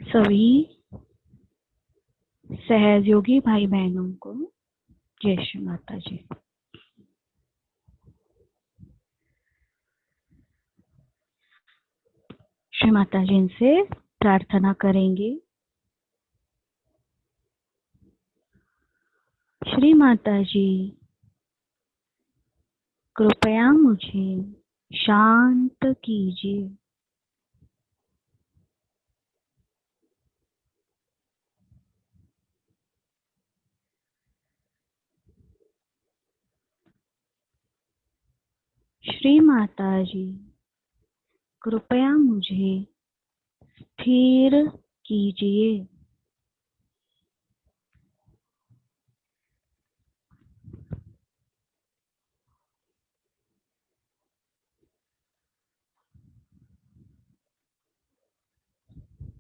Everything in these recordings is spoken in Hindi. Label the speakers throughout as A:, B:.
A: सभी सहयोगी भाई बहनों को जय श्री माता जी। श्री माता जी से प्रार्थना करेंगे। श्री माता जी, कृपया मुझे शांत कीजिए। श्री माता जी, कृपया मुझे स्थिर कीजिए।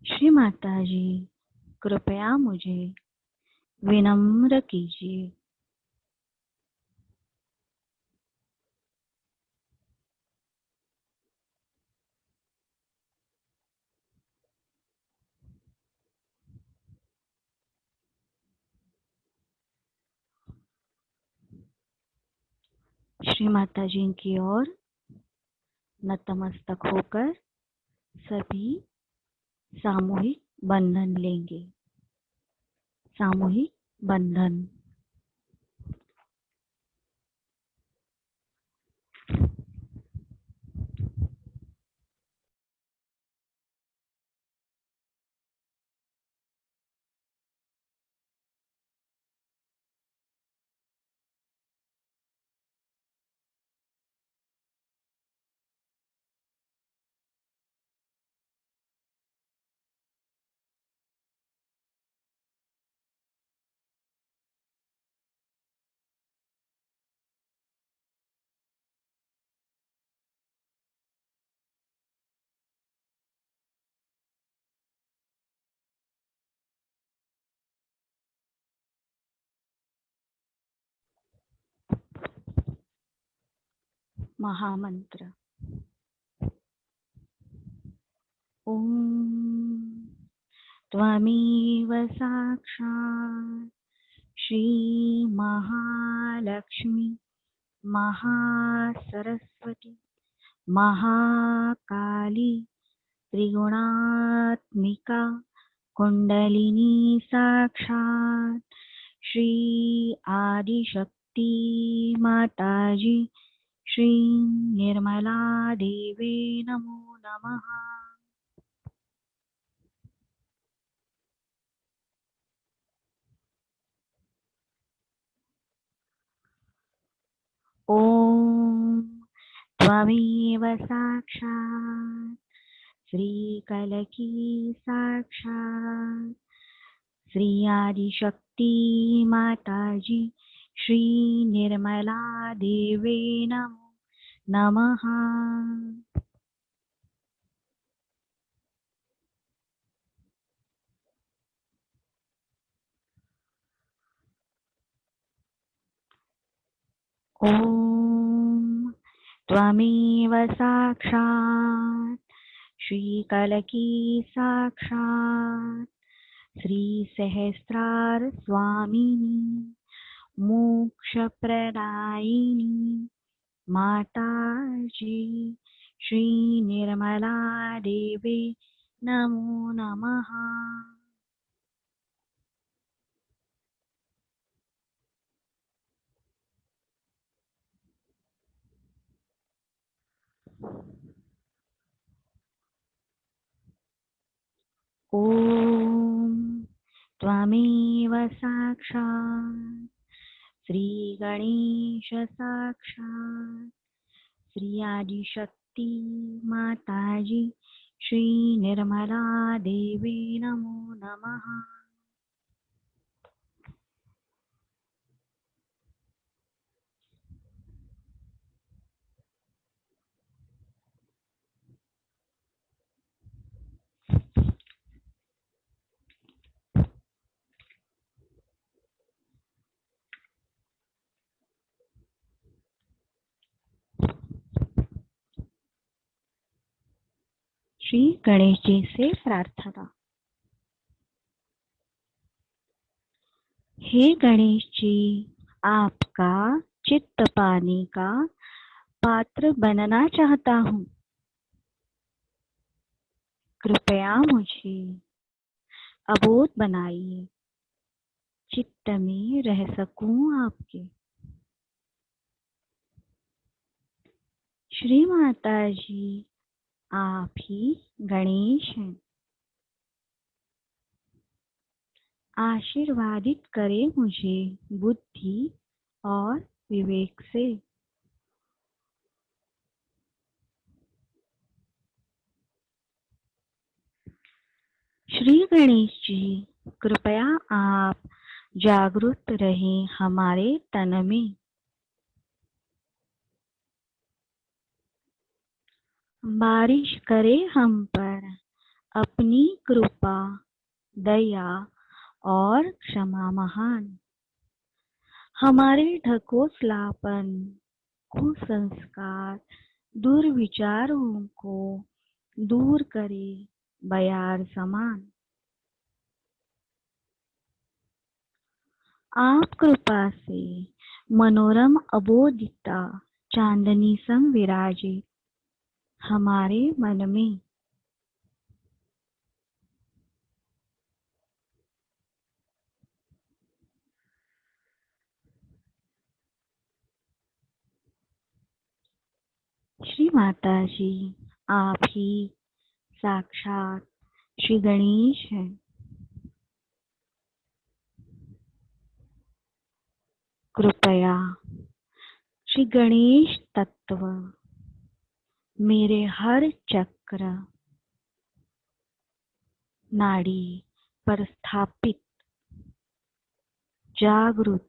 A: श्री माता जी, कृपया मुझे विनम्र कीजिए। श्री माता जी की ओर नतमस्तक होकर सभी सामूहिक बंधन लेंगे। सामूहिक बंधन। महामंत्र। ओम त्वमेव साक्षात् श्री महालक्ष्मी महासरस्वती महाकाली त्रिगुणात्मिका कुंडलिनी साक्षात् श्री आदिशक्ति माताजी श्री निर्मला देवी नमो नमः। ओम त्वमेव साक्षात् श्रीकलकी साक्षात् श्री आदिशक्ति माताजी श्री निर्मला देवी नमो नमः। ओम त्वमेव साक्षात् श्रीकलकी साक्षात् श्री सहस्रार स्वामिनी मोक्षप्रदायिनी माताजी श्री निर्मला देवी नमो नमः। ओम त्वमेव साक्षात् श्री गणेश साक्षात् श्री आदिशक्ति माताजी श्री निर्मला देवी नमो नमः। श्री गणेश जी से प्रार्थना। हे गणेश जी, आपका चित्त पाने का पात्र बनना चाहता हूँ। कृपया मुझे अबोध बनाइए, चित्त में रह सकूं आपके। श्री माता जी, आप ही गणेश हैं। आशीर्वादित करें मुझे बुद्धि और विवेक से। श्री गणेश जी, कृपया आप जागरूक रहें हमारे तन में। बारिश करें हम पर अपनी कृपा, दया और क्षमा महान। हमारे ढकोसलापन, कुसंस्कार, दुर्विचारों को दूर करे बयार समान। आप कृपा से मनोरम अबोधिता चांदनी संग विराजे हमारे मन में। श्री माता जी, आप ही साक्षात श्री गणेश हैं। कृपया श्री गणेश तत्व मेरे हर चक्र, नाड़ी पर स्थापित, जागरूक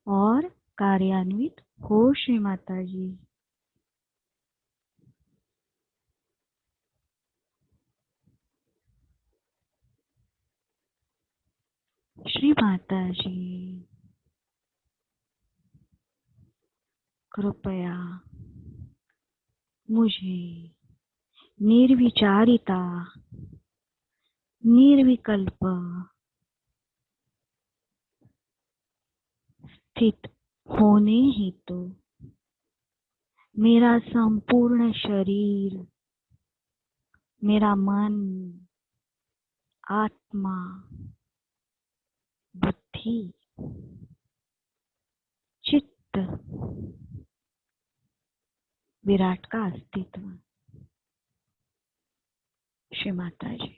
A: और कार्यान्वित हो श्री माता जी। श्री माता जी, कृपया मुझे निर्विचारिता, निर्विकल्प स्थित होने हेतु मेरा संपूर्ण शरीर, मेरा मन, आत्मा, बुद्धि, चित्त, विराट का अस्तित्व। श्री माता जी,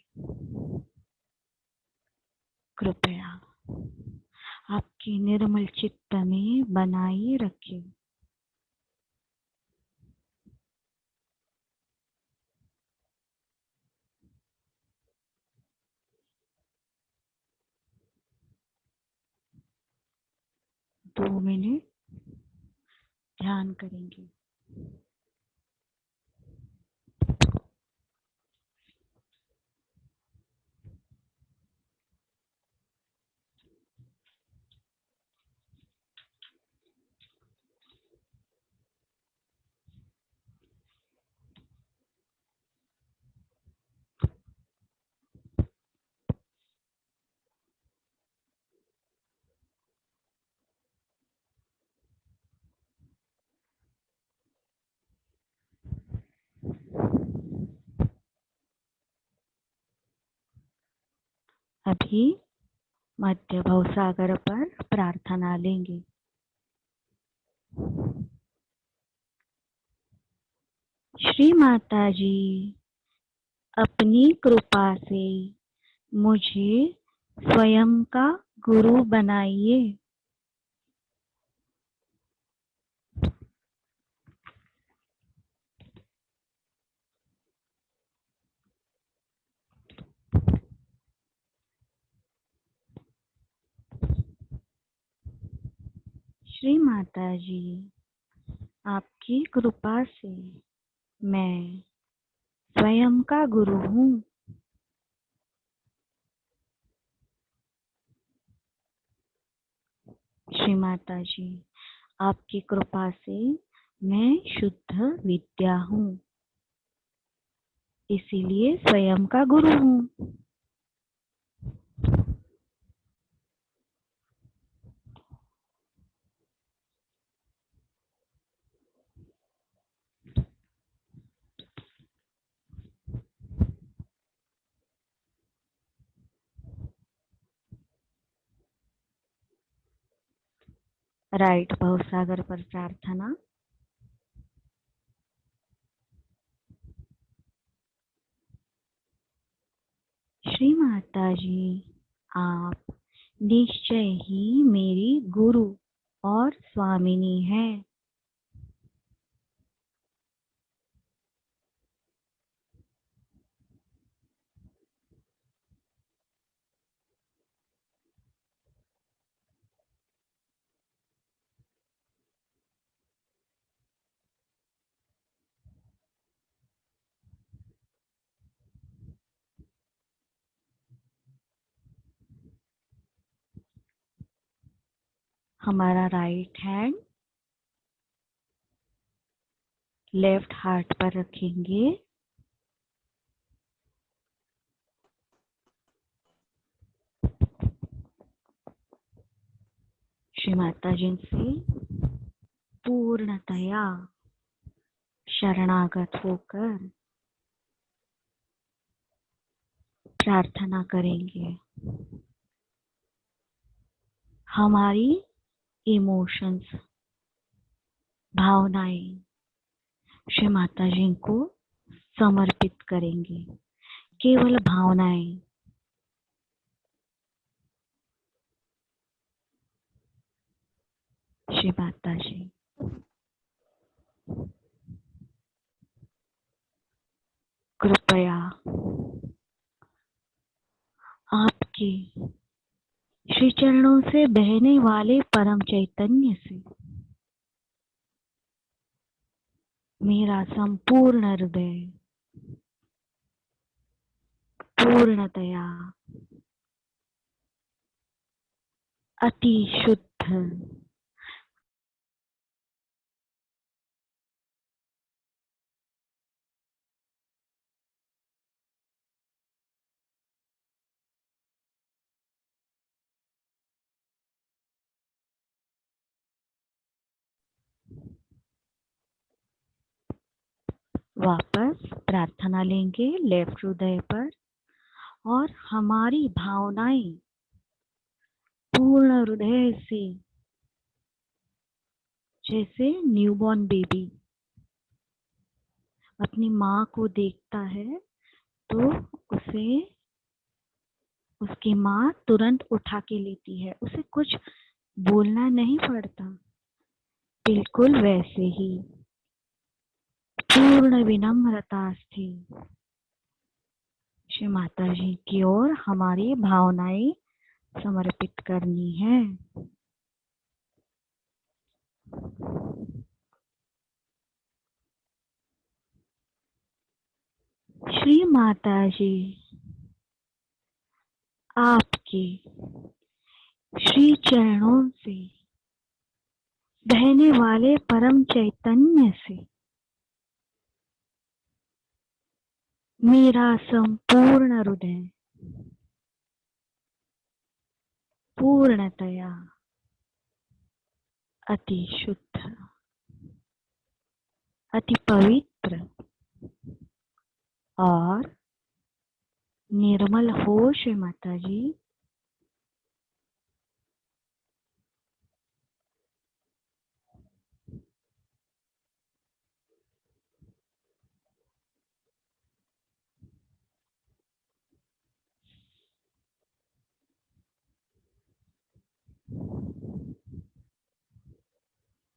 A: कृपया आपकी निर्मल चित्त में बनाए रखें। दो मिनट ध्यान करेंगे। अभी मध्य भवसागर पर प्रार्थना लेंगे। श्री माता जी, अपनी कृपा से मुझे स्वयं का गुरु बनाइए। श्री माता जी, आपकी कृपा से मैं स्वयं का गुरु हूँ। श्री माता जी, आपकी कृपा से मैं शुद्ध विद्या हूँ, इसीलिए स्वयं का गुरु हूँ। राइट भवसागर पर प्रार्थना। श्री माता जी, आप निश्चय ही मेरी गुरु और स्वामिनी है। हमारा राइट हैंड लेफ्ट हार्ट पर रखेंगे। श्री माता जी से पूर्णतया शरणागत होकर प्रार्थना करेंगे। हमारी इमोशंस, भावनाएं श्री माता जी को समर्पित करेंगे। केवल भावनाएं। श्री माता जी, कृपया आपके श्री चरणों से बहने वाले परम चैतन्य से मेरा संपूर्ण हृदय पूर्णतया अति शुद्ध वापस प्रार्थना लेंगे लेफ्ट हृदय पर। और हमारी भावनाएं पूर्ण हृदय से, जैसे न्यूबॉर्न बेबी अपनी माँ को देखता है तो उसे उसकी माँ तुरंत उठा के लेती है, उसे कुछ बोलना नहीं पड़ता। बिल्कुल वैसे ही पूर्ण विनम्रता से श्री माता जी की ओर हमारी भावनाएं समर्पित करनी है। श्री माता जी, आपके श्री चरणों से बहने वाले परम चैतन्य से मेरा संपूर्ण हृदय पूर्णतया अति शुद्ध, अति पवित्र और निर्मल हो। श्री माता जी,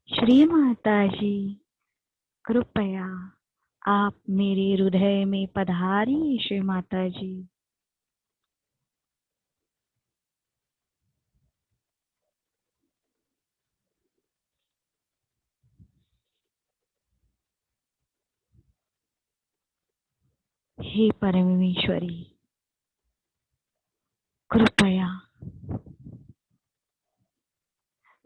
A: श्री माता जी, कृपया आप मेरे हृदय में पधारिए। श्री माता जी, हे परमेश्वरी, कृपया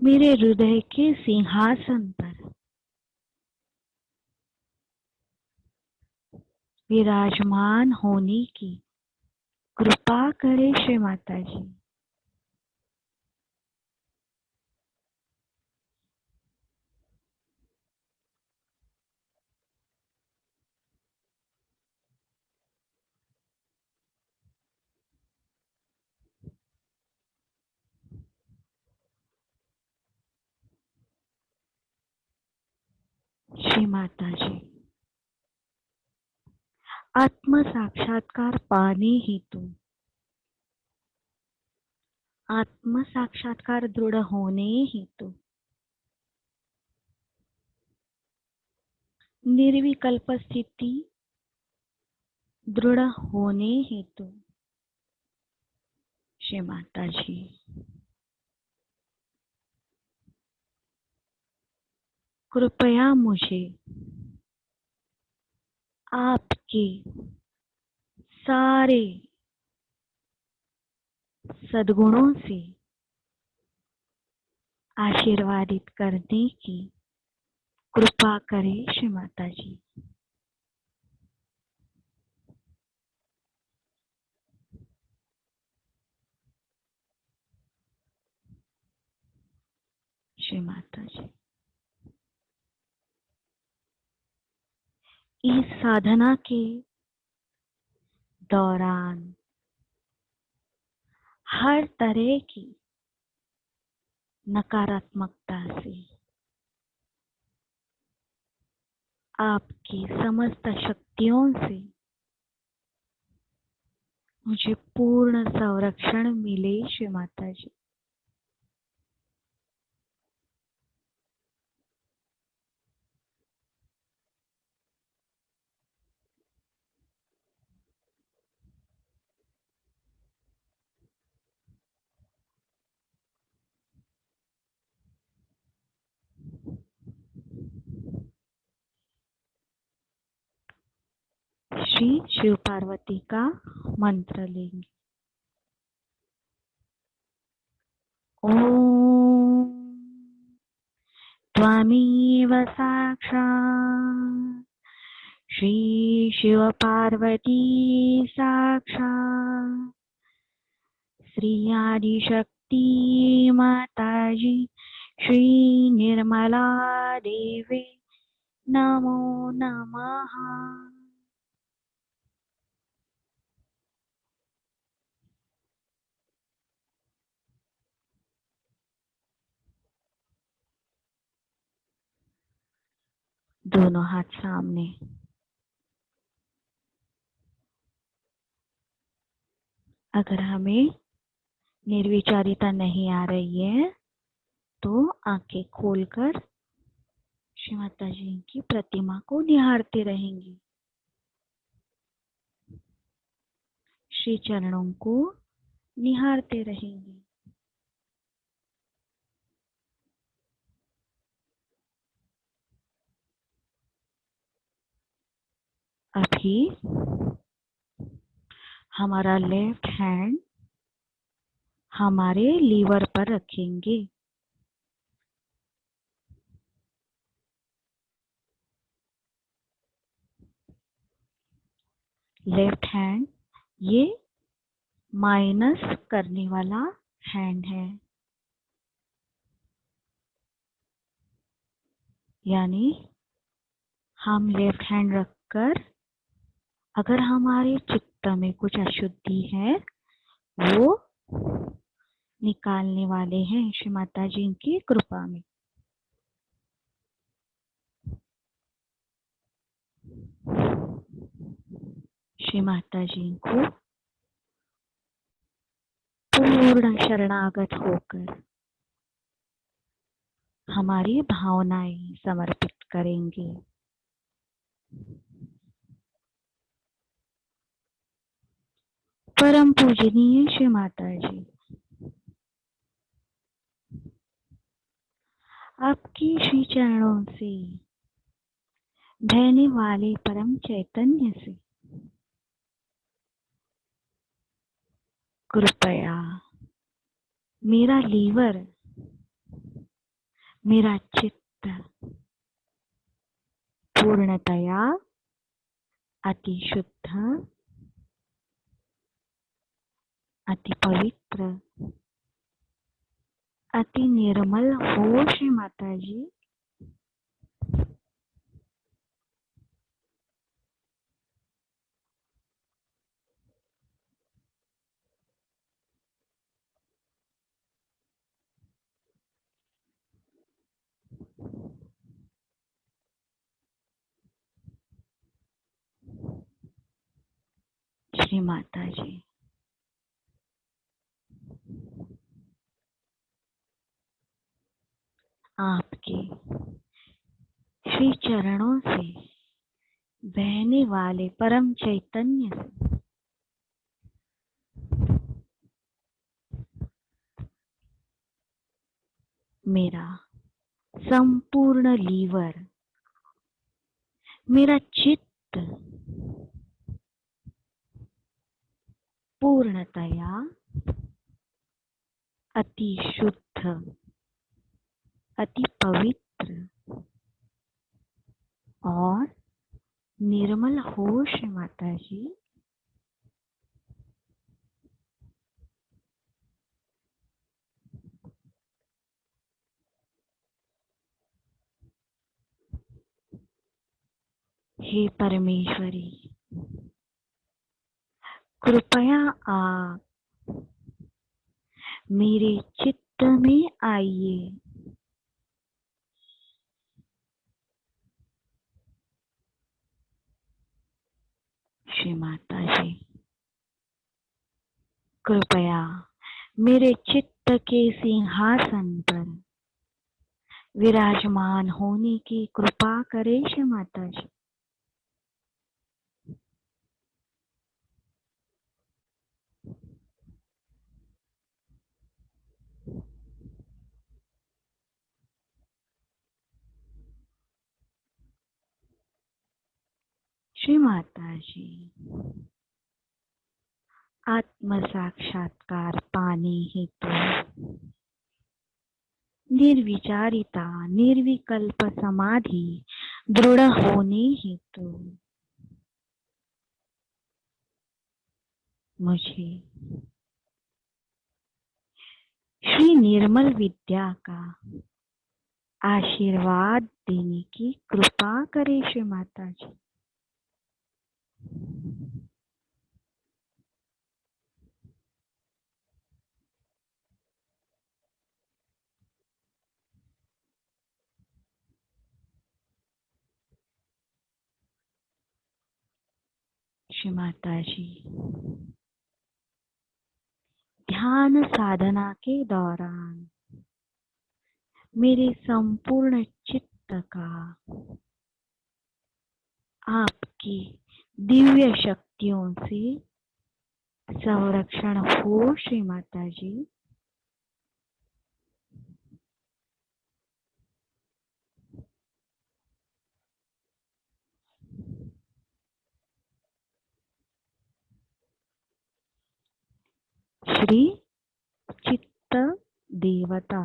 A: मेरे हृदय के सिंहासन पर विराजमान होने की कृपा करें। श्री माता जी, श्री माता जी, आत्म साक्षात्कार पाने हेतु, आत्म साक्षात्कार दृढ़ होने हेतु, निर्विकल्प स्थिति दृढ़ होने हेतु, श्री माता जी, कृपया मुझे आपके सारे सद्गुणों से आशीर्वादित करने की कृपा करें श्री माता जी। श्री माता जी, इस साधना के दौरान हर तरह की नकारात्मकता से आपकी समस्त शक्तियों से मुझे पूर्ण संरक्षण मिले श्री माता जी। श्री शिव पार्वती का मंत्र लेंगे। ओम त्वमेव साक्षात् श्री शिव पार्वती साक्षात् श्री आदिशक्ति माताजी श्री निर्मला देवी नमो नमः। दोनों हाथ सामने। अगर हमें निर्विचारिता नहीं आ रही है तो आंखें खोलकर श्री माता जी की प्रतिमा को निहारते रहेंगे। श्री चरणों को निहारते रहेंगे। अभी हमारा लेफ्ट हैंड हमारे लीवर पर रखेंगे। लेफ्ट हैंड ये माइनस करने वाला हैंड है, यानी हम लेफ्ट हैंड रखकर अगर हमारे चित्त में कुछ अशुद्धि है वो निकालने वाले हैं श्री माता जी की कृपा में। श्री माता जी को पूर्ण शरणागत होकर हमारी भावनाएं समर्पित करेंगे। परम पूजनीय श्री माता जी, आपकी श्री चरणों से बहने वाले परम चैतन्य से कृपया मेरा लीवर, मेरा चित्त पूर्णतया अति शुद्ध, अति पवित्र, अति निर्मल हो श्री माता जी। श्री माता जी, आपके श्री चरणों से बहने वाले परम चैतन्य से मेरा संपूर्ण लीवर, मेरा चित्त पूर्णतया अति शुद्ध, अति पवित्र और निर्मल हो श्री माता जी। हे परमेश्वरी, कृपया आप मेरे चित्त में आइए। श्री माता जी, कृपया मेरे चित्त के सिंहासन पर विराजमान होने की कृपा करें श्री माता जी। श्री माता जी, आत्म साक्षात्कार पाने हेतु निर्विचारिता निर्विकल्प समाधि दृढ़ होने हेतु मुझे श्री निर्मल विद्या का आशीर्वाद देने की कृपा करे श्री माता जी। श्री माता जी, ध्यान साधना के दौरान मेरे संपूर्ण चित्त का आपकी दिव्य शक्तियों से संरक्षण हो श्री माता जी। श्री चित्त देवता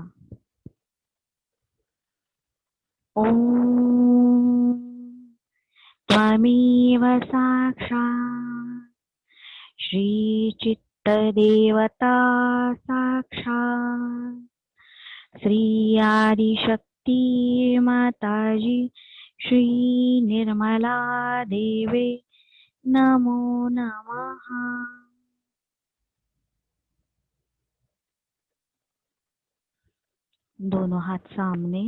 A: ओम त्वमेव साक्षात् श्री चित्त देवता साक्षात् श्री आदिशक्ति माताजी श्री निर्मला देवे नमो नमः। दोनों हाथ सामने,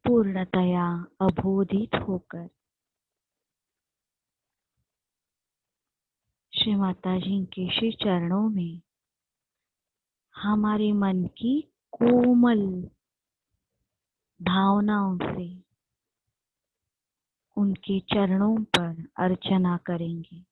A: पूर्णतया अबोधित होकर श्री माता जी के श्री चरणों में हमारे मन की कोमल भावनाओं से उनके चरणों पर अर्चना करेंगे।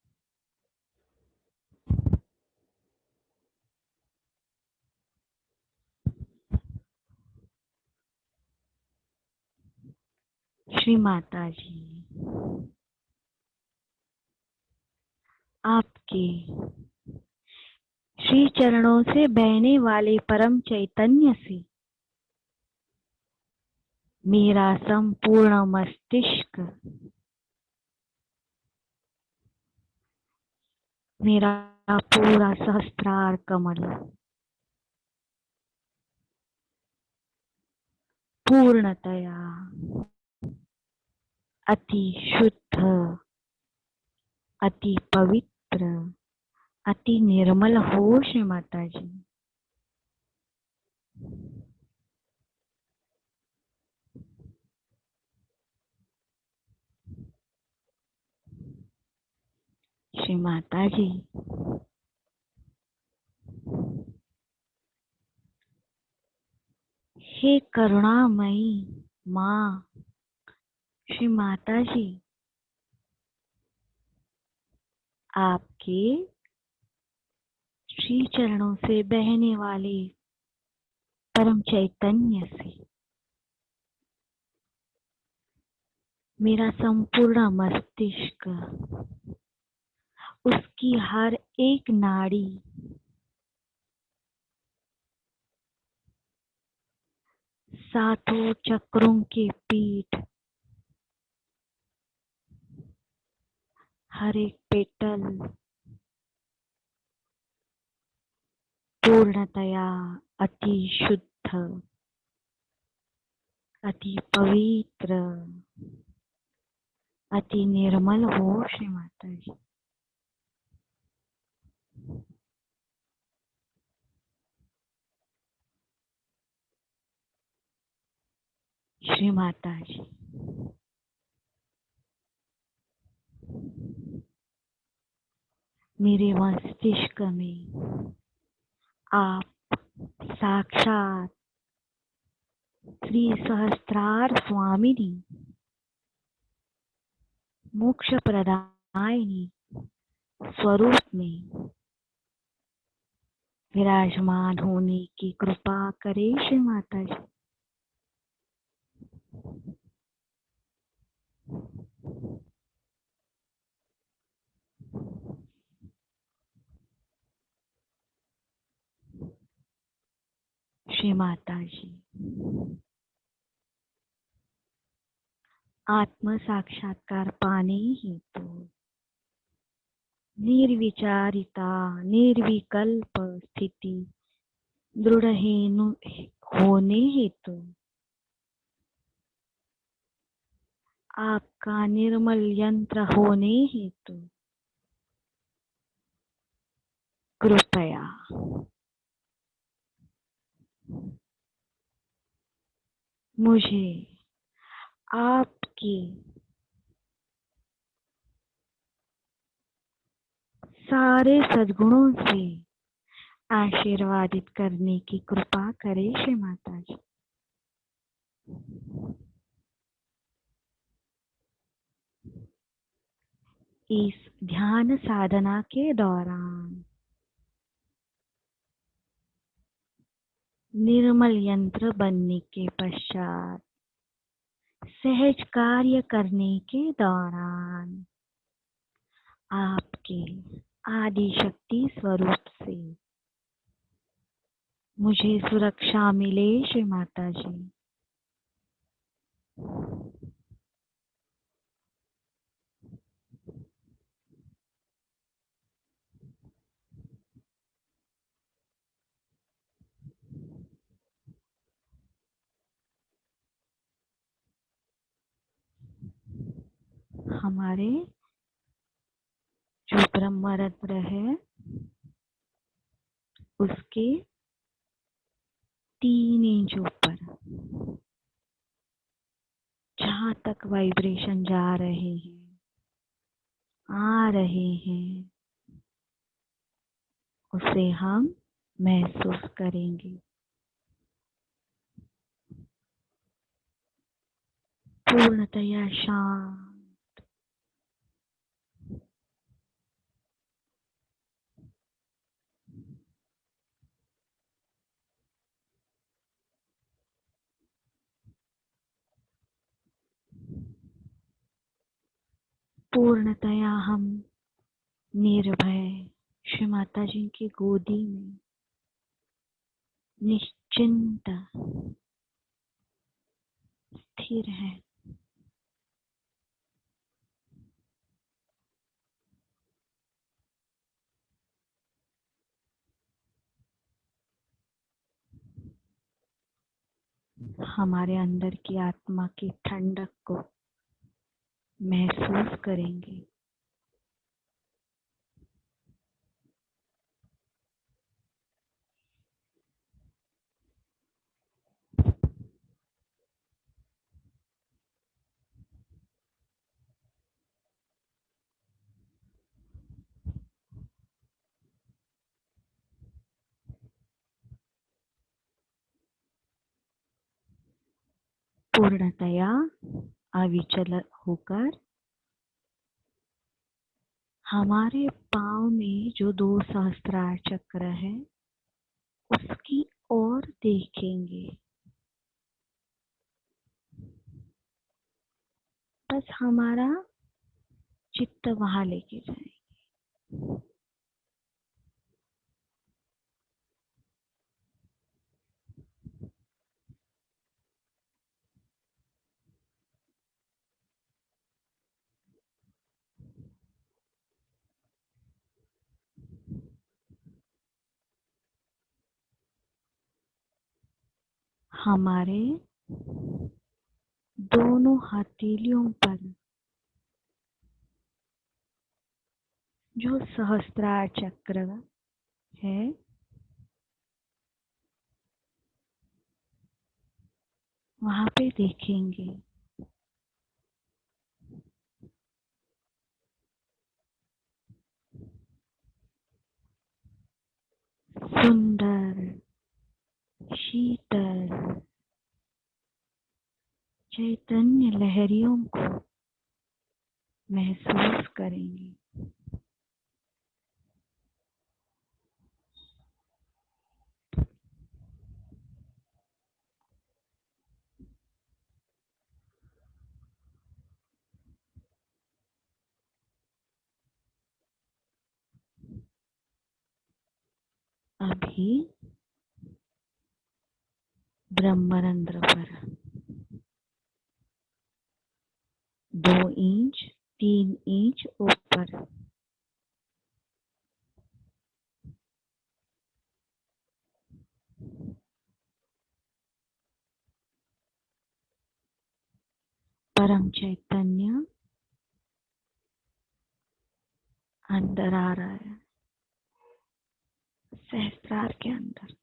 A: श्री माता जी, आपके श्री चरणों से बहने वाले परम चैतन्य से मेरा संपूर्ण मस्तिष्क, मेरा पूरा सहस्त्रार कमल पूर्णतया अति शुद्ध, अति पवित्र, अति निर्मल हो श्री माता जी। श्री माता जी, हे करुणामयी माँ, श्री माता जी, आपके श्री चरणों से बहने वाले परम चैतन्य से मेरा संपूर्ण मस्तिष्क, उसकी हर एक नाड़ी सातों चक्रों के पीठ, हर एक पेटल पूर्णतया अति शुद्ध, अति पवित्र, अति निर्मल हो श्री माता जी। श्री माता जी, मेरे मस्तिष्क में आप साक्षात श्री सहस्त्रार स्वामिनी, मोक्ष प्रदायिनी स्वरूप में विराजमान होने की कृपा करे श्री माता जी। श्री माता जी, आत्म साक्षात्कार पाने हेतु निर्विचारिता निर्विकल्प स्थिति दृढ़ होने हेतु आपका निर्मल यंत्र होने हेतु कृपया मुझे आपके सारे सद्गुणों से आशीर्वादित करने की कृपा करे श्री माता जी। इस ध्यान साधना के दौरान निर्मल यंत्र बनने के पश्चात सहज कार्य करने के दौरान आपके आदि शक्ति स्वरूप से मुझे सुरक्षा मिले श्री माता जी। हमारे जो ब्रह्म रत्न है उसके 3 इंच ऊपर जहाँ तक वाइब्रेशन जा रहे हैं, आ रहे हैं, उसे हम महसूस करेंगे। पूर्णतया शांत, पूर्णतया हम निर्भय श्री माता जी की गोदी में निश्चिंत स्थिर है। हमारे अंदर की आत्मा की ठंडक को महसूस करेंगे। पूर्णतया अविचल होकर हमारे पाँव में जो 2 सहस्त्रार चक्र है उसकी ओर देखेंगे। बस हमारा चित्त वहां लेके जाए। हमारे दोनों हथेलियों पर जो सहस्त्रार चक्र है वहां पे देखेंगे। सुंदर, शीतल चैतन्य लहरियों को महसूस करेंगे। अभी ब्रह्मरंध्र पर 2 इंच 3 इंच ऊपर परम चैतन्य अंदर आ रहा है। सहस्त्रार के अंदर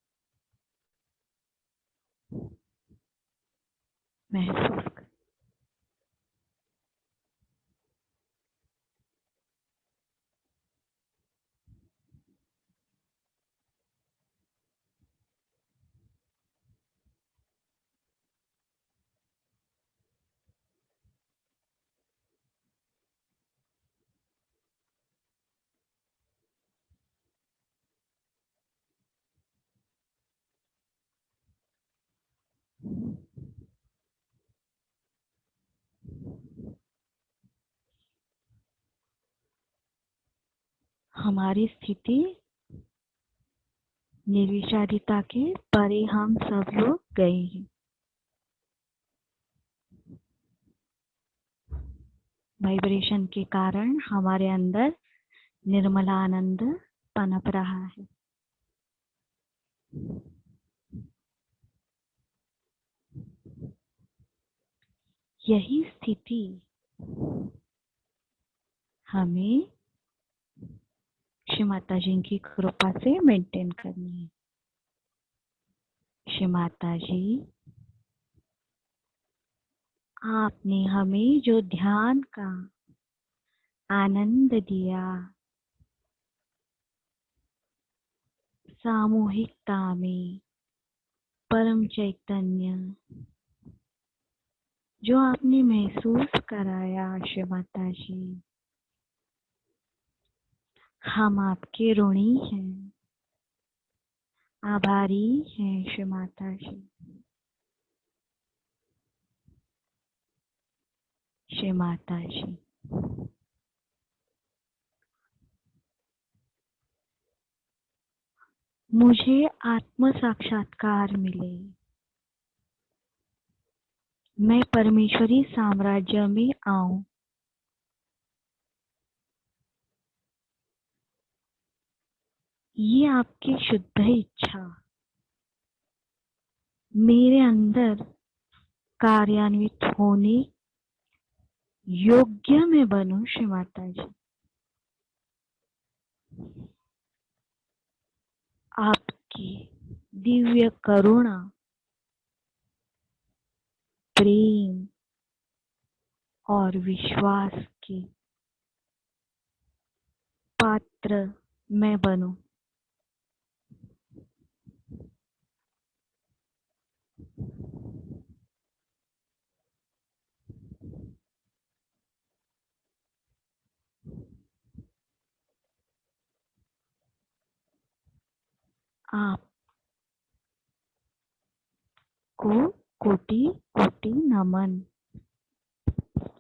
A: महसूस कर। हमारी स्थिति निर्विचारिता के परे हम सब लोग गए हैं। वाइब्रेशन के कारण हमारे अंदर निर्मला आनंद पनप रहा है। यही स्थिति हमें श्री माता जी की कृपा से मेंटेन करनी है। श्री माता जी, आपने हमें जो ध्यान का आनंद दिया, सामूहिकता में परम चैतन्य जो आपने महसूस कराया, श्री माता जी, हम आपके ऋणी हैं, आभारी हैं श्री माता जी। श्री माता जी, मुझे आत्म साक्षात्कार मिले, मैं परमेश्वरी साम्राज्य में आऊं। ये आपकी शुद्ध इच्छा मेरे अंदर कार्यान्वित होने योग्य मैं बनूं श्री माता जी। आपकी दिव्य करुणा, प्रेम और विश्वास की पात्र मैं बनूं। आपको कोटि कोटि नमन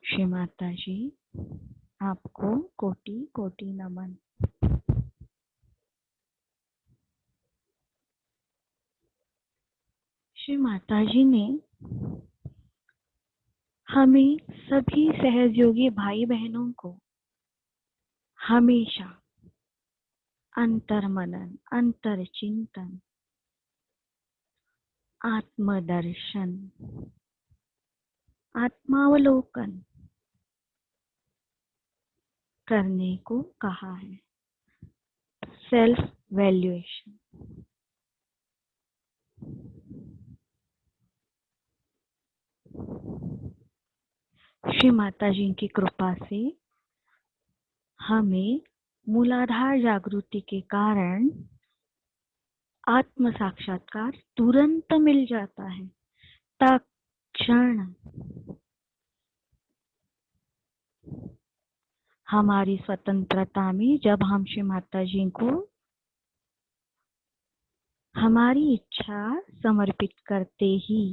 A: श्री माता जी। आपको कोटि कोटि नमन। श्री माता जी ने हमें सभी सहयोगी भाई बहनों को हमेशा अंतर मनन, अंतर चिंतन, आत्मदर्शन, आत्मावलोकन करने को कहा है। Self valuation. श्री माता जी की कृपा से हमें मूलाधार जागृति के कारण आत्म साक्षात्कार तुरंत मिल जाता है, तत्क्षण। हमारी स्वतंत्रता में जब हम श्री माता जी को हमारी इच्छा समर्पित करते ही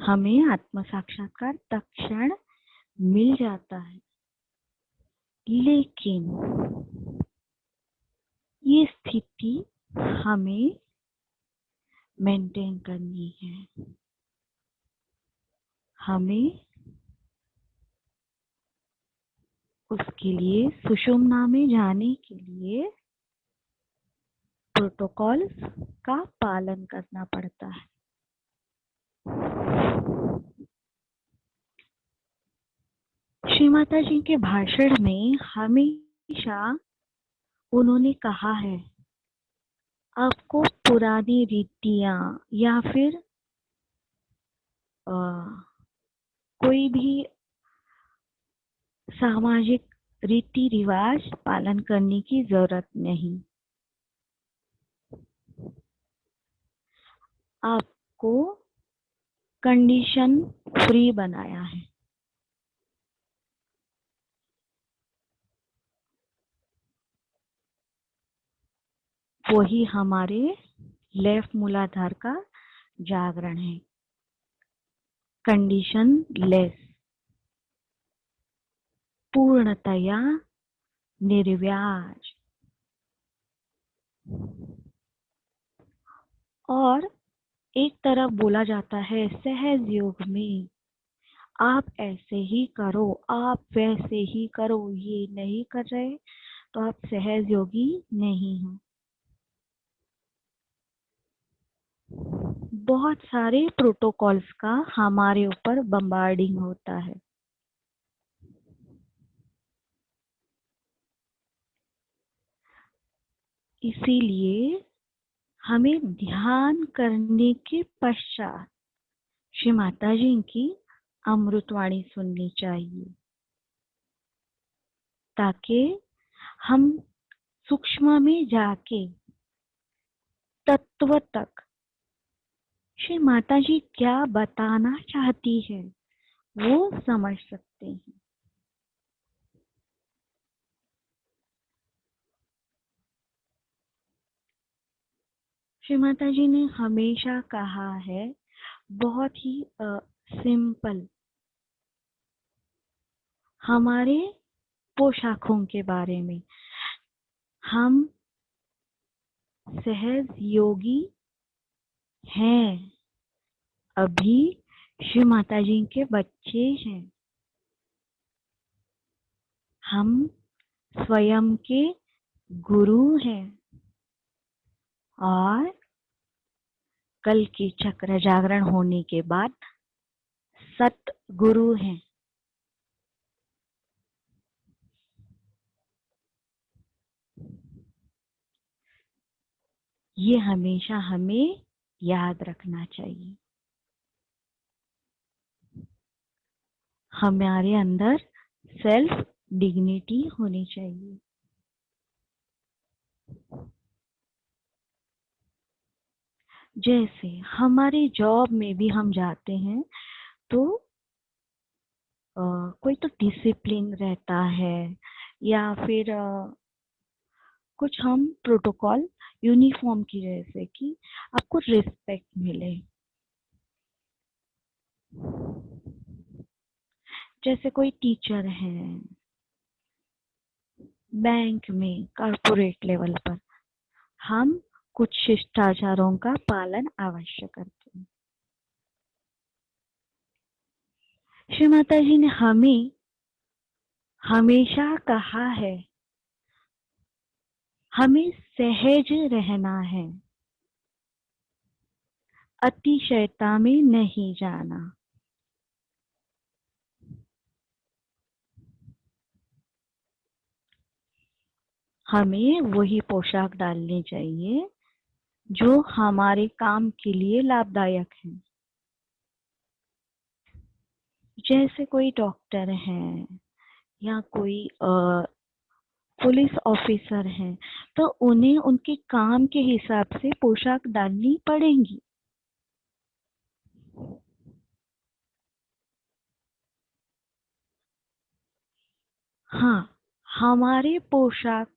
A: हमें आत्म साक्षात्कार तत्क्षण मिल जाता है। लेकिन ये स्थिति हमें मेंटेन करनी है। हमें उसके लिए सुषुम्ना में जाने के लिए प्रोटोकॉल का पालन करना पड़ता है। श्री माता जी के भाषण में हमेशा उन्होंने कहा है, आपको पुरानी रीतियां या फिर कोई भी सामाजिक रीति रिवाज पालन करने की जरूरत नहीं। आपको कंडीशन फ्री बनाया है। वही हमारे लेफ्ट मूलाधार का जागरण है। कंडीशन लेस, पूर्णतया निर्व्याज। और एक तरफ बोला जाता है सहज योग में आप ऐसे ही करो, आप वैसे ही करो, ये नहीं कर रहे तो आप सहज योगी नहीं हो। बहुत सारे प्रोटोकॉल्स का हमारे ऊपर बम्बार्डिंग होता है। इसीलिए हमें ध्यान करने के पश्चात श्री माता जी की अमृतवाणी सुननी चाहिए, ताकि हम सूक्ष्म में जाके तत्व तक श्री माता जी क्या बताना चाहती है वो समझ सकते हैं। श्री माता जी ने हमेशा कहा है, बहुत ही सिंपल, हमारे पोशाकों के बारे में। हम सहज योगी हैं, अभी श्री माता जी के बच्चे हैं। हम स्वयं के गुरु हैं और कल के चक्र जागरण होने के बाद सतगुरु हैं। ये हमेशा हमें याद रखना चाहिए। हमारे अंदर सेल्फ डिग्निटी होनी चाहिए। जैसे हमारे जॉब में भी हम जाते हैं तो कोई तो डिसिप्लिन रहता है, या फिर कुछ हम प्रोटोकॉल यूनिफॉर्म की जैसे कि आपको रिस्पेक्ट मिले। जैसे कोई टीचर है, बैंक में, कॉर्पोरेट लेवल पर हम कुछ शिष्टाचारों का पालन अवश्य करते हैं। श्री माता जी ने हमें हमेशा कहा है, हमें सहज रहना है, अतिशयता में नहीं जाना। हमें वही पोशाक डालनी चाहिए जो हमारे काम के लिए लाभदायक है। जैसे कोई डॉक्टर है या कोई पुलिस ऑफिसर है, तो उन्हें उनके काम के हिसाब से पोशाक डालनी पड़ेगी। हाँ, हमारे पोशाक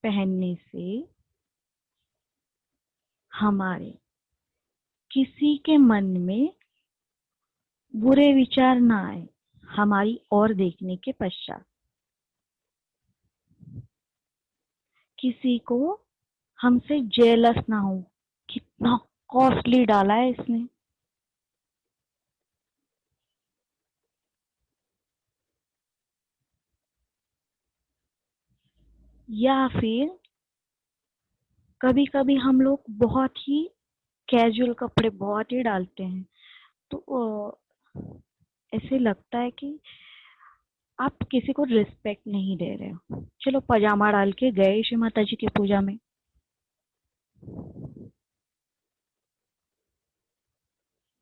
A: पहनने से हमारे किसी के मन में बुरे विचार ना आए हमारी ओर देखने के पश्चात। किसी को हमसे जेलस ना हो, कितना कॉस्टली डाला है इसने। या फिर कभी कभी हम लोग बहुत ही कैजुअल कपड़े बहुत ही डालते हैं, तो ऐसे लगता है कि आप किसी को रिस्पेक्ट नहीं दे रहे हो। चलो पजामा डाल के गए श्री माता जी की पूजा में,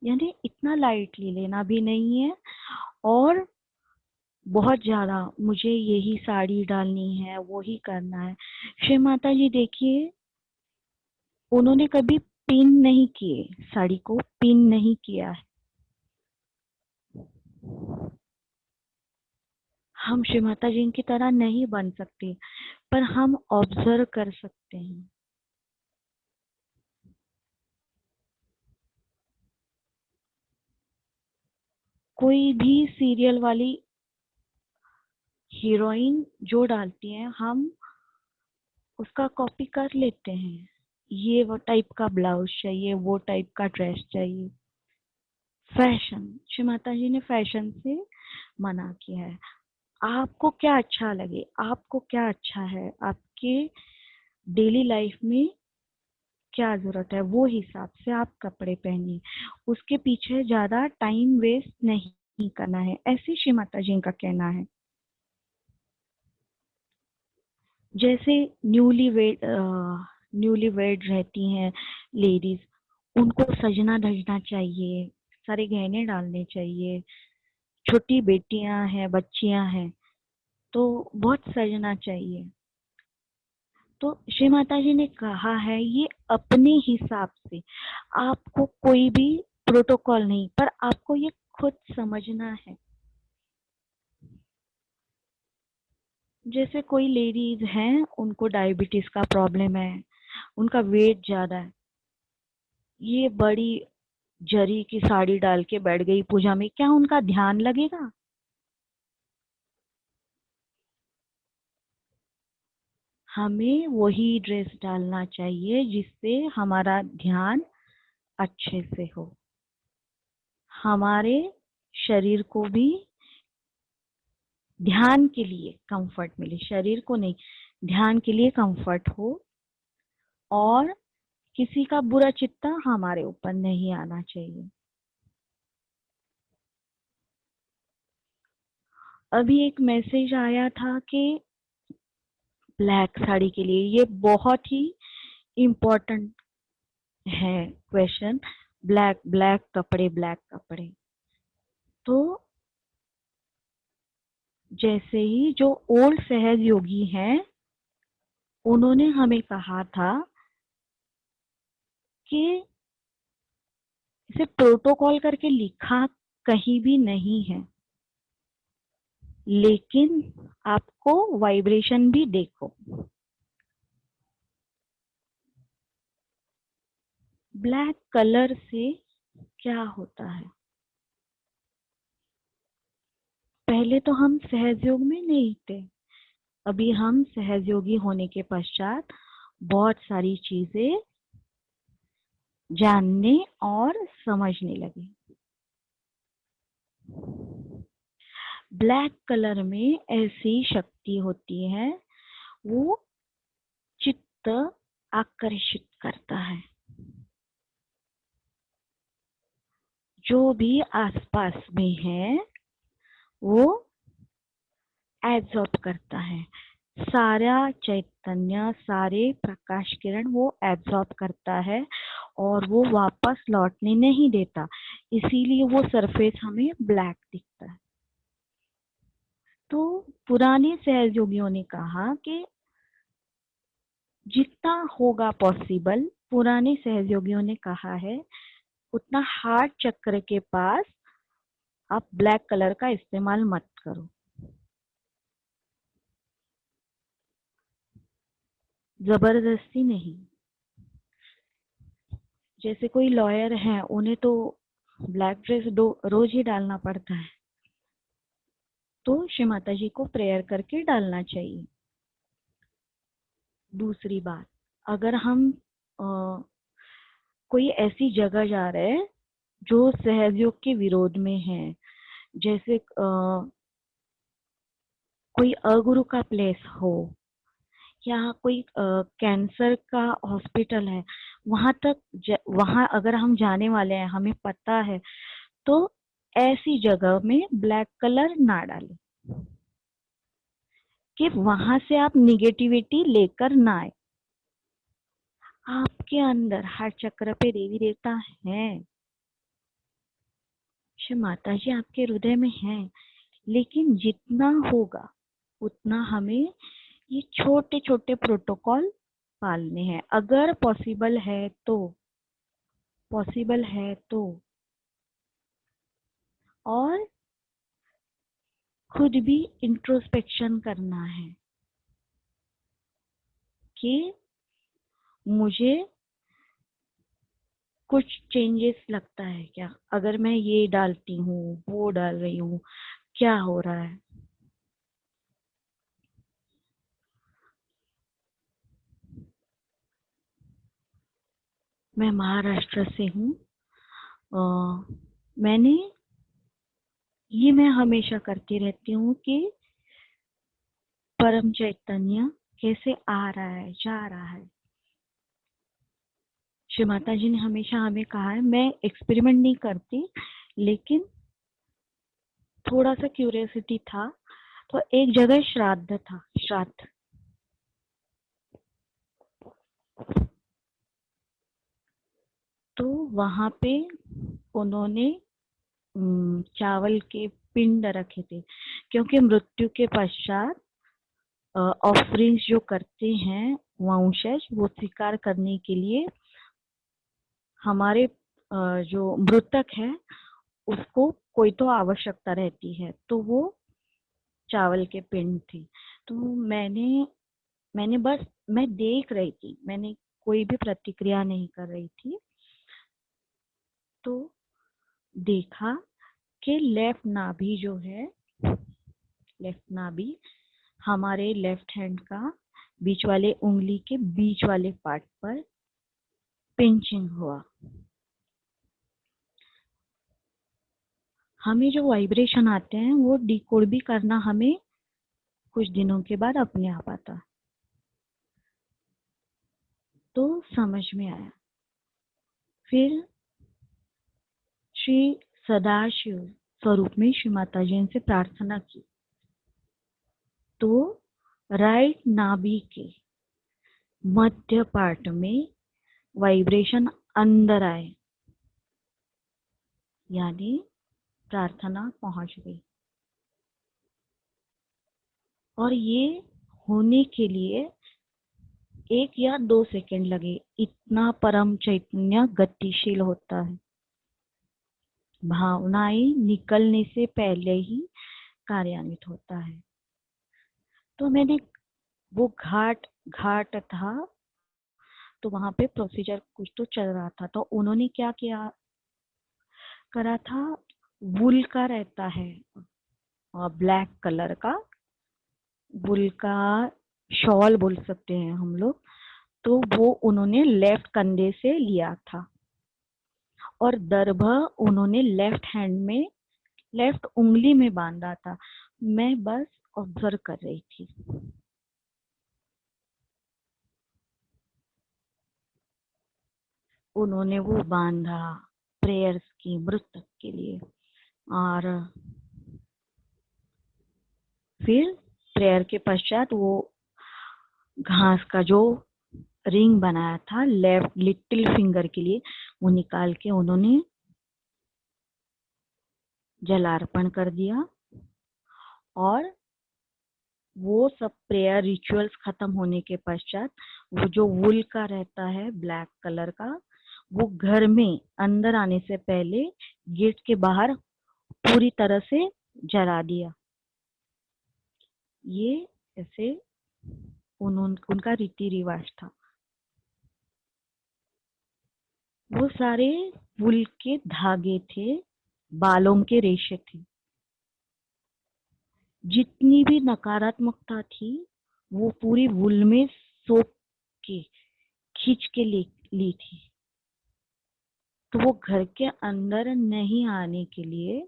A: यानी इतना लाइटली लेना भी नहीं है, और बहुत ज्यादा मुझे यही साड़ी डालनी है, वो ही करना है। श्री माता जी देखिए, उन्होंने कभी पिन नहीं किए, साड़ी को पिन नहीं किया है। हम श्री माता जी की तरह नहीं बन सकते, पर हम ऑब्जर्व कर सकते हैं। कोई भी सीरियल वाली हीरोइन जो डालती है, हम उसका कॉपी कर लेते हैं। ये वो टाइप का ब्लाउज चाहिए, वो टाइप का ड्रेस चाहिए। फैशन, श्री माता जी ने फैशन से मना किया है। आपको क्या अच्छा लगे, आपको क्या अच्छा है, आपके डेली लाइफ में क्या जरूरत है, वो हिसाब से आप कपड़े पहनिए। उसके पीछे ज्यादा टाइम वेस्ट नहीं करना है, ऐसी श्री माता जी का कहना है। जैसे न्यूली वेड रहती हैं लेडीज, उनको सजना धजना चाहिए, सारे गहने डालने चाहिए। छोटी बेटियां हैं, बच्चियां हैं, तो बहुत सजना चाहिए। तो श्री माता जी ने कहा है, ये अपने हिसाब से, आपको कोई भी प्रोटोकॉल नहीं, पर आपको ये खुद समझना है। जैसे कोई लेडीज हैं, उनको डायबिटीज का प्रॉब्लम है, उनका वेट ज्यादा है, ये बड़ी जरी की साड़ी डाल के बैठ गई पूजा में, क्या उनका ध्यान लगेगा? हमें वही ड्रेस डालना चाहिए जिससे हमारा ध्यान अच्छे से हो, हमारे शरीर को भी ध्यान के लिए कंफर्ट मिले, शरीर को नहीं, ध्यान के लिए कंफर्ट हो, और किसी का बुरा चित्ता हमारे ऊपर नहीं आना चाहिए। अभी एक मैसेज आया था कि ब्लैक साड़ी के लिए, ये बहुत ही इम्पोर्टेंट है क्वेश्चन। ब्लैक ब्लैक कपड़े, ब्लैक कपड़े। तो जैसे ही जो ओल्ड सहज योगी हैं, उन्होंने हमें कहा था कि इसे प्रोटोकॉल करके लिखा कहीं भी नहीं है, लेकिन आपको वाइब्रेशन भी देखो। ब्लैक कलर से क्या होता है? पहले तो हम सहजयोग में नहीं थे, अभी हम सहजयोगी होने के पश्चात बहुत सारी चीजें जानने और समझने लगे। ब्लैक कलर में ऐसी शक्ति होती है, वो चित्त आकर्षित करता है, जो भी आसपास में है वो एब्जॉर्ब करता है। सारा चैतन्य, सारे प्रकाश किरण वो एब्जॉर्ब करता है और वो वापस लौटने नहीं देता, इसीलिए वो सरफेस हमें ब्लैक दिखता है। तो पुराने सहयोगियों ने कहा कि जितना होगा पॉसिबल, पुराने सहयोगियों ने कहा है, उतना हार्ट चक्र के पास आप ब्लैक कलर का इस्तेमाल मत करो। जबरदस्ती नहीं। जैसे कोई लॉयर है, उन्हें तो ब्लैक ड्रेस रोज ही डालना पड़ता है, तो श्री माता जी को प्रेयर करके डालना चाहिए। दूसरी बात, अगर हम कोई ऐसी जगह जा रहे हैं जो सहयोग के विरोध में है, जैसे कोई अगुरु का प्लेस हो या कोई कैंसर का हॉस्पिटल है, वहां अगर हम जाने वाले हैं, हमें पता है, तो ऐसी जगह में ब्लैक कलर ना डालें कि वहां से आप निगेटिविटी लेकर ना आए। आपके अंदर हर चक्र पे देवी देवता है, श्री माता जी आपके हृदय में है, लेकिन जितना होगा उतना हमें ये छोटे छोटे प्रोटोकॉल पालने हैं। अगर पॉसिबल है तो और खुद भी इंट्रोस्पेक्शन करना है कि मुझे कुछ चेंजेस लगता है क्या, अगर मैं ये डालती हूँ, वो डाल रही हूँ, क्या हो रहा है। मैं महाराष्ट्र से हूँ। मैं हमेशा करती रहती हूँ कि परम चैतन्य कैसे आ रहा है, जा रहा है। श्री माता जी ने हमेशा हमें कहा है, मैं एक्सपेरिमेंट नहीं करती, लेकिन थोड़ा सा क्यूरियोसिटी था। तो एक जगह श्राद्ध था, श्राद्ध, तो वहां पे उन्होंने चावल के पिंड रखे थे, क्योंकि मृत्यु के पश्चात ऑफरिंग्स जो करते हैं वंशज, वो स्वीकार करने के लिए हमारे जो मृतक है उसको कोई तो आवश्यकता रहती है, तो वो चावल के पिंड थे। तो मैंने बस मैं देख रही थी, मैंने कोई भी प्रतिक्रिया नहीं कर रही थी। तो देखा कि लेफ्ट नाभि जो है, लेफ्ट नाभि हमारे लेफ्ट हैंड का बीच वाले उंगली के बीच वाले पार्ट पर पिंचिंग हुआ। हमें जो वाइब्रेशन आते हैं वो डिकोड भी करना हमें कुछ दिनों के बाद अपने आप आता, तो समझ में आया। फिर श्री सदाशिव स्वरूप में श्री माता जी से प्रार्थना की तो राइट नाभि के मध्य पार्ट में वाइब्रेशन अंदर आए, यानी प्रार्थना पहुंच गई। और ये होने के लिए 1 या 2 सेकंड लगे, इतना परम चैतन्य गतिशील होता है। भावनाएं निकलने से पहले ही कार्यान्वित होता है। तो मैंने वो घाट था, तो वहां पे प्रोसीजर कुछ तो चल रहा था। तो उन्होंने क्या किया करा था, वुल का रहता है, ब्लैक कलर का वुल का शॉल बोल सकते हैं हम लोग, तो वो उन्होंने लेफ्ट कंधे से लिया था और दर्भ उन्होंने लेफ्ट हैंड में, लेफ्ट उंगली में बांधा था। मैं बस ऑब्जर्व कर रही थी। उन्होंने वो बांधा प्रेयर्स की, मृतक के लिए। और फिर प्रेयर के पश्चात वो घास का जो रिंग बनाया था लेफ्ट लिटिल फिंगर के लिए, वो निकाल के उन्होंने जलार्पण कर दिया। और वो सब प्रेयर रिचुअल्स खत्म होने के पश्चात वो जो वुल का रहता है ब्लैक कलर का, वो घर में अंदर आने से पहले गेट के बाहर पूरी तरह से जला दिया। ये ऐसे उनका रीति रिवाज था। वो सारे वुल के धागे थे, बालों के रेशे थे। जितनी भी नकारात्मकता थी वो पूरी वुल में सोख के खींच के ली थी। तो वो घर के अंदर नहीं आने के लिए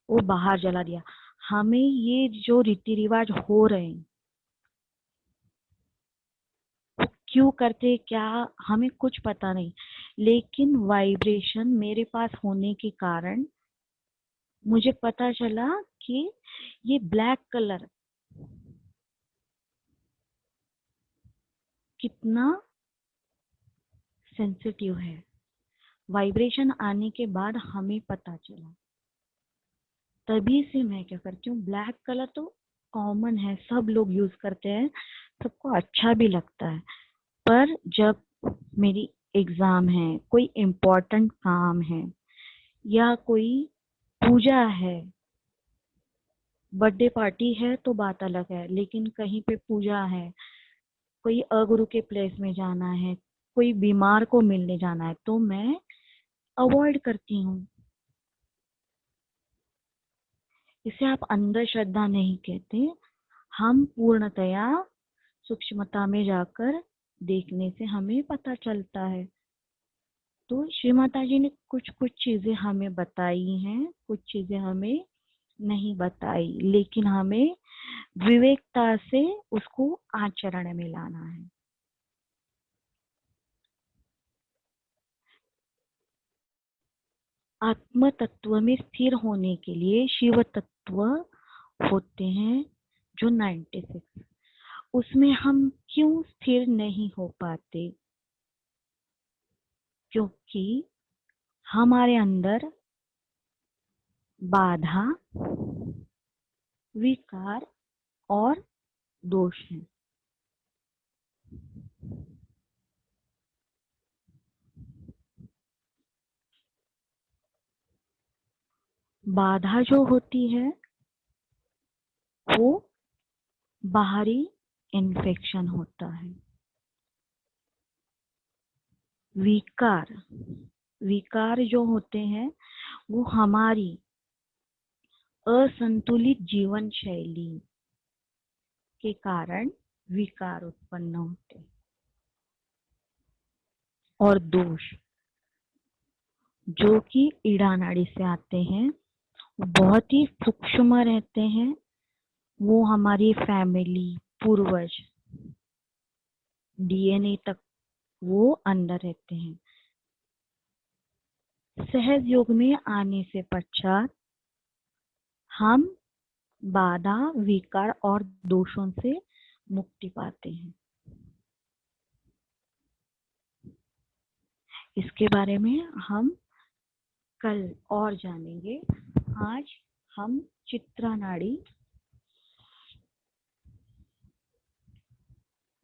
A: वो बाहर जला दिया। हमें ये जो रीति रिवाज हो रहे हैं वो क्यों करते, क्या हमें कुछ पता नहीं, लेकिन वाइब्रेशन मेरे पास होने के कारण मुझे पता चला कि ये ब्लैक कलर कितना सेंसिटिव है। वाइब्रेशन आने के बाद हमें पता चला। तभी से मैं क्या करती हूँ, ब्लैक कलर तो कॉमन है, सब लोग यूज करते हैं, सबको अच्छा भी लगता है। पर जब मेरी एग्जाम है, कोई इम्पोर्टेंट काम है, या कोई पूजा है, बर्थडे पार्टी है तो बात अलग है, लेकिन कहीं पे पूजा है, कोई अगुरु के प्लेस में जाना है, कोई बीमार को मिलने जाना है, तो मैं अवॉइड करती हूँ। इसे आप अंधश्रद्धा नहीं कहते, हम पूर्णतया सूक्ष्मता में जाकर देखने से हमें पता चलता है। तो श्री माता जी ने कुछ कुछ चीजें हमें बताई हैं, कुछ चीजें हमें नहीं बताई, लेकिन हमें विवेकता से उसको आचरण में लाना है। आत्म तत्व में स्थिर होने के लिए शिव तत्व होते हैं जो 96, उसमें हम क्यों स्थिर नहीं हो पाते? क्योंकि हमारे अंदर बाधा, विकार और दोष है। बाधा जो होती है वो बाहरी इन्फेक्शन होता है। विकार, विकार जो होते हैं वो हमारी असंतुलित जीवन शैली के कारण विकार उत्पन्न होते हैं। और दोष जो कि ईड़ा नाड़ी से आते हैं, बहुत ही सूक्ष्म रहते हैं, वो हमारी फैमिली, पूर्वज, डीएनए तक वो अंदर रहते हैं। सहज योग में आने से पश्चात हम बाधा, विकार और दोषों से मुक्ति पाते हैं। इसके बारे में हम कल और जानेंगे। आज हम चित्रा नाड़ी,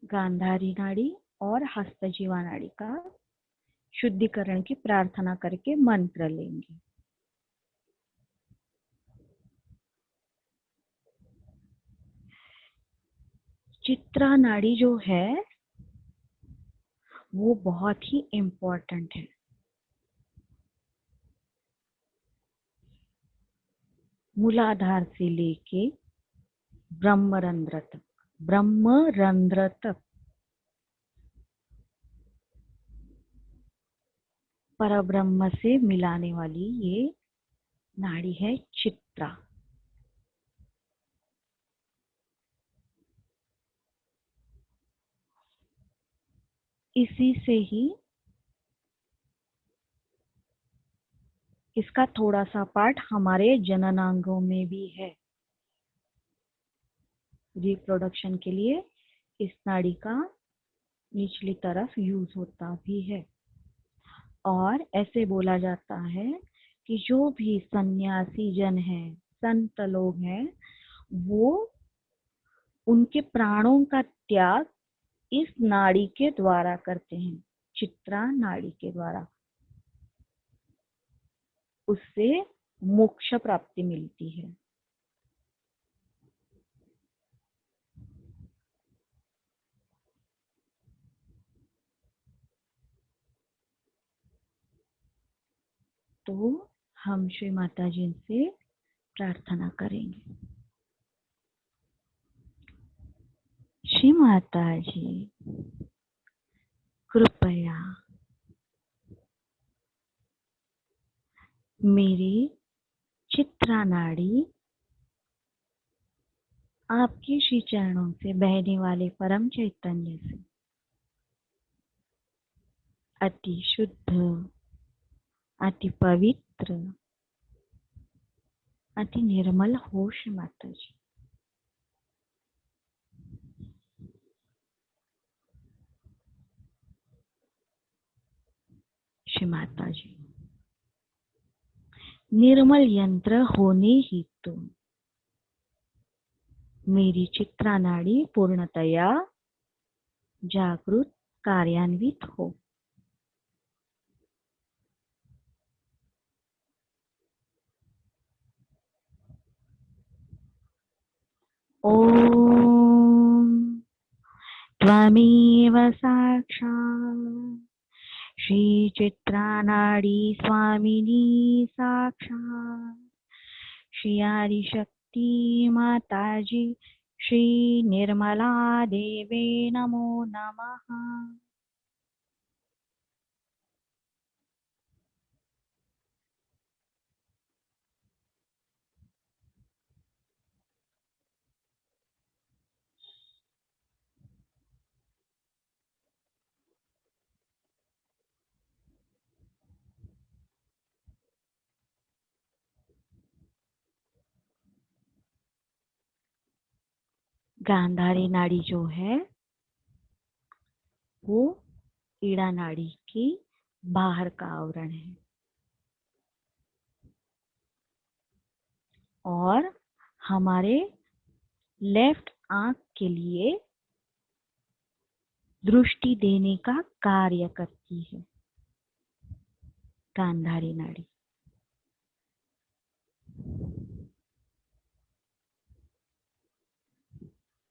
A: गांधारी नाड़ी और हस्तजीवा नाड़ी का शुद्धिकरण की प्रार्थना करके मंत्र लेंगे। चित्रा नाड़ी जो है वो बहुत ही इम्पोर्टेंट है। मूलाधार से लेके ब्रह्मरंध्र तक परब्रह्म से मिलाने वाली ये नाड़ी है चित्रा। इसी से ही इसका थोड़ा सा पार्ट हमारे जननांगों में भी है। रिप्रोडक्शन के लिए इस नाड़ी का निचली तरफ यूज होता भी है। और ऐसे बोला जाता है कि जो भी सन्यासी जन हैं, संत लोग हैं, वो उनके प्राणों का त्याग इस नाड़ी के द्वारा करते हैं, चित्रा नाड़ी के द्वारा। उससे मोक्ष प्राप्ति मिलती है। तो हम श्री माता जी से प्रार्थना करेंगे। श्री माता जी, कृपया मेरी चित्रा नाड़ी आपके श्री चरणों से बहने वाले परम चैतन्य से अति शुद्ध, अति पवित्र, अति निर्मल हो श्री माता जी। श्री माता जी, निर्मल यंत्र होने हेतु मेरी चित्रा नाड़ी पूर्णतया जागृत, कार्यान्वित हो। ओम त्वमेव साक्षात् श्री चित्रा नाड़ी स्वामिनी साक्षात् श्री आदिशक्ति माताजी श्री निर्मला देवे नमो नमः। गांधारी नाड़ी जो है वो ईड़ा नाड़ी की बाहर का आवरण है और हमारे लेफ्ट आंख के लिए दृष्टि देने का कार्य करती है गांधारी नाड़ी।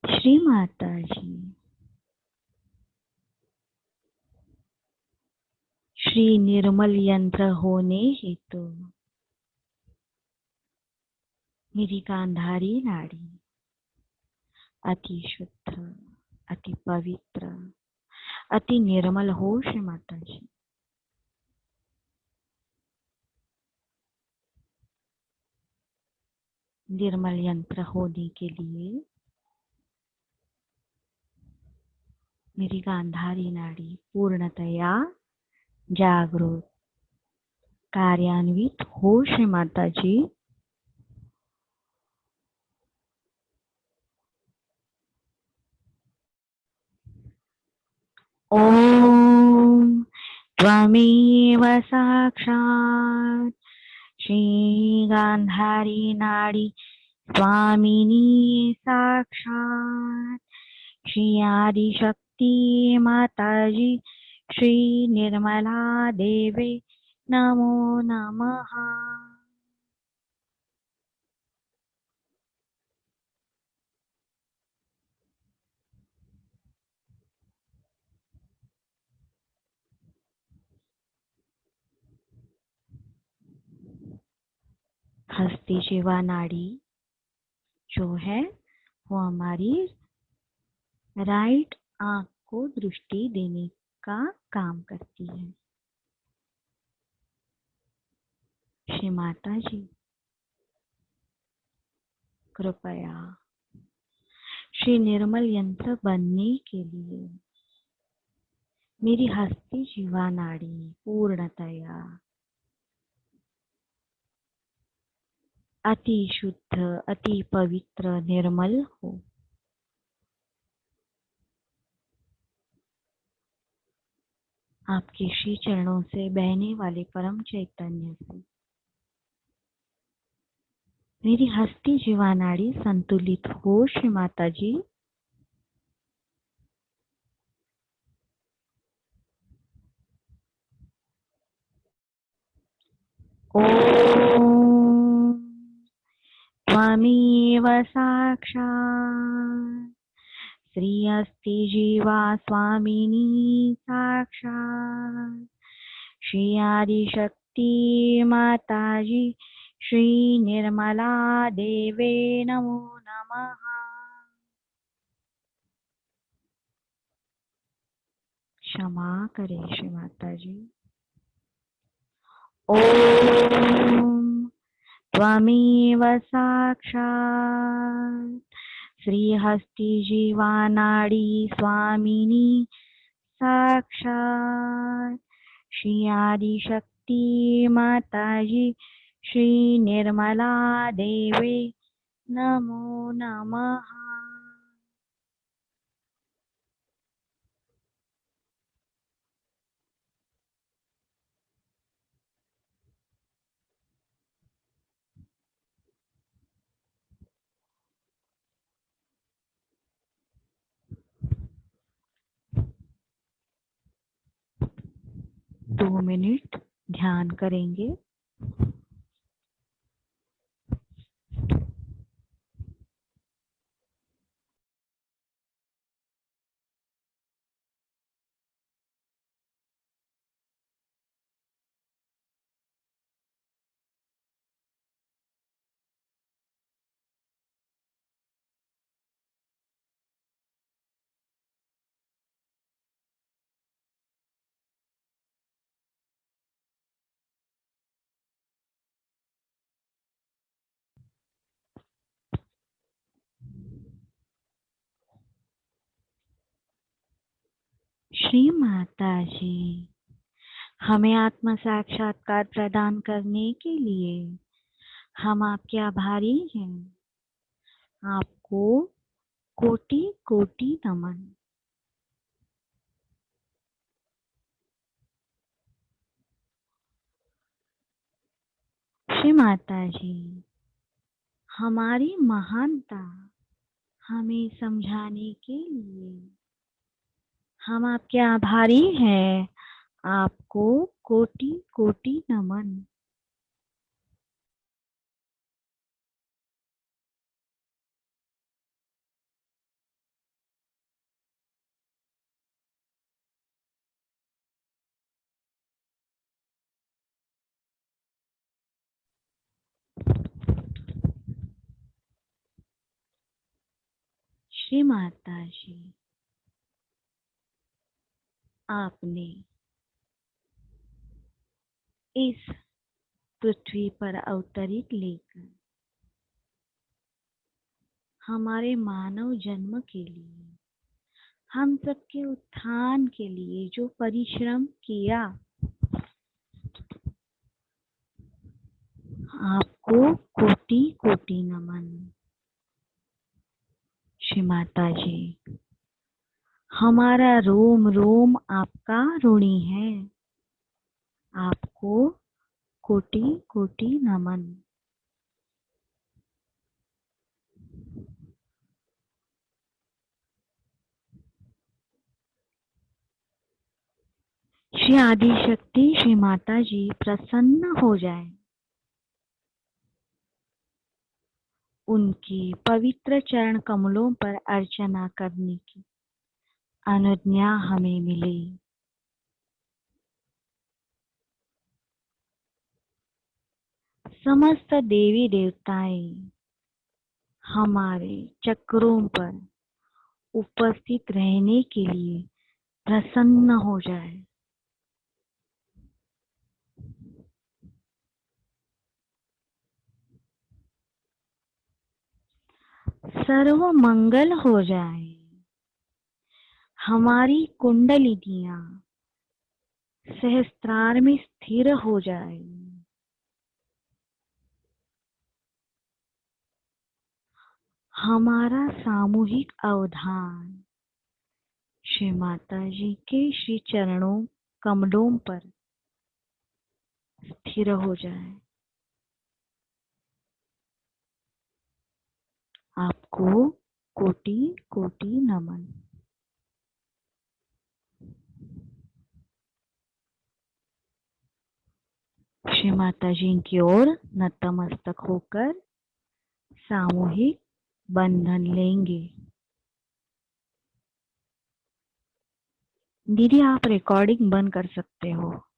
A: श्री माता जी, श्री निर्मल यंत्र होने हेतु मेरी गांधारी नाड़ी अति शुद्ध, अति पवित्र, अति निर्मल हो श्री माता जी। निर्मल यंत्र होने के लिए मेरी गांधारी नाड़ी पूर्णतया जागरूक, कार्यान्वित हो श्री माता जी। त्वमेव साक्षात् श्री गांधारी नाड़ी स्वामिनी साक्षात् श्री आदि शक्ति माताजी श्री निर्मला देवी नमो नमः। हस्ती शिवा नाड़ी जो है वो हमारी राइट आंख को दृष्टि देने का काम करती है। श्री माता जी कृपया श्री निर्मल यंत्र बनने के लिए मेरी हस्ती शिवा नाड़ी पूर्णतया अति शुद्ध अति पवित्र निर्मल हो। आपके श्री चरणों से बहने वाले परम चैतन्य से मेरी हस्ती शिवा नाड़ी संतुलित हो। श्री माता जी ओम त्वमेव साक्षात् श्री अस्ति जीवा स्वामिनी साक्षात् श्री आदि शक्ति माताजी श्री निर्मला देवे नमो नमः। क्षमा करें श्री माता जी। ओम त्वमेव साक्षात् श्रीहस्ती जीवा नाड़ी स्वामिनी साक्षात् श्री आदि शक्ति माताजी श्री निर्मला देवी नमो नमः। 2 मिनट ध्यान करेंगे। श्री माता जी हमें आत्म साक्षात्कार प्रदान करने के लिए हम आपके आभारी हैं। आपको कोटि कोटि नमन। श्री माता जी हमारी महानता हमें समझाने के लिए हम आपके आभारी हैं। आपको कोटि कोटि नमन। श्री माता जी आपने इस पृथ्वी पर अवतरित लेकर हमारे मानव जन्म के लिए हम सबके उत्थान के लिए जो परिश्रम किया आपको कोटि कोटि नमन। श्री माता जी हमारा रोम रोम आपका ऋणी है। आपको कोटि कोटि नमन। श्री आदिशक्ति श्री माता जी प्रसन्न हो जाए, उनकी पवित्र चरण कमलों पर अर्चना करने की अनुज्ञा हमें मिले। समस्त देवी देवताएं हमारे चक्रों पर उपस्थित रहने के लिए प्रसन्न हो जाए। सर्व मंगल हो जाए। हमारी कुंडलिनियां सहस्त्रार में स्थिर हो जाए। हमारा सामूहिक अवधान श्री माता जी के श्री चरणों कमलों पर स्थिर हो जाए। आपको कोटि कोटि नमन। श्री माता जी की ओर नतमस्तक होकर सामूहिक बंधन लेंगे। दीदी आप रिकॉर्डिंग बंद कर सकते हो।